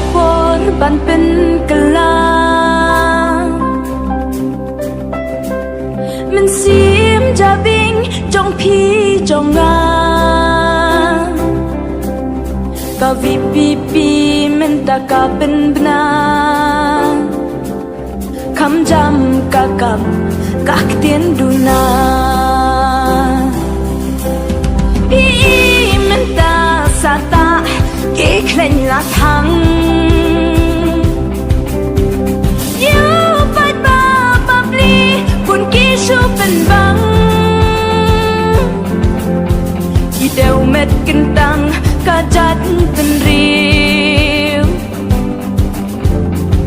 kapor ban pen kelang men sim jabing jong pi jong ngang ka vi pi pi men ta ka ben benang kham jam ka kam các tiến đu na ý mình ta sa ta kỹ khen là thắng yêu phải ba bắp ly buồn kỹ su bên băng chỉ đều mệt kinh tăng cả chát bên riêu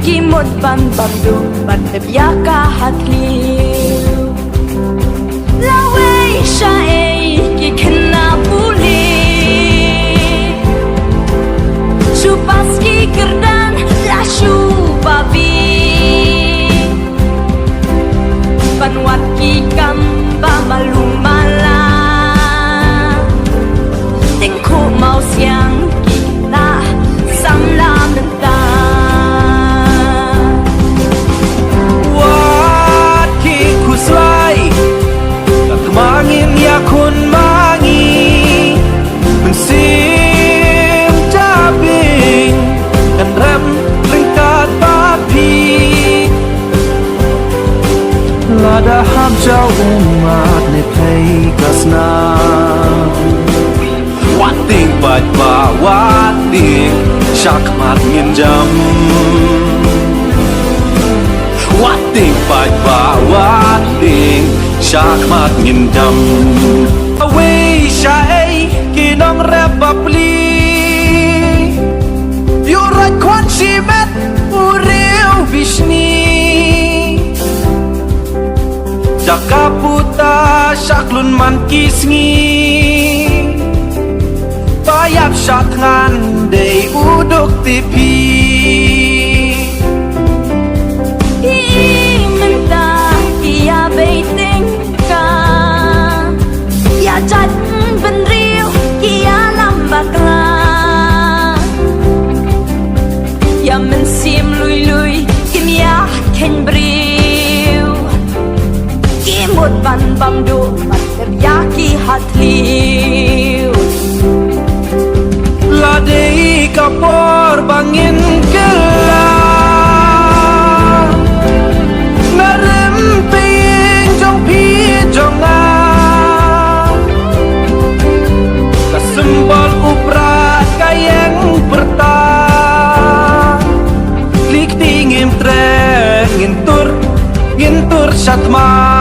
chỉ một ban bầm đủ ban đẹp giá cả hạt liu la way sha ei ki kena puli su paski kerdan la su babi panwat ki kam ba malumala ting khu mau siang ki na sam la menta mangin ya kun mangi mensim tabing dan rem lengkat babi lada ham jauh umat ne play kasna wating bat ba wating syak mat ngin jam wating bat ba wating syak mat ngin jam away sha ei kinong rep bapli yurat kwan si met uriu vishni jakaputa syaklun man kisngi bayap syak ngan dei uduk tipi chặt bên riêu kia làm bạc la ya mình xiêm lui lui kim ya khen briêu ki một ban bam du ban đẹp ya ki hạt liu la dei kapor bangin kelang ngarem ping jong pi jong a sembal uprat kayang bertang klik tingim trek ngintur satma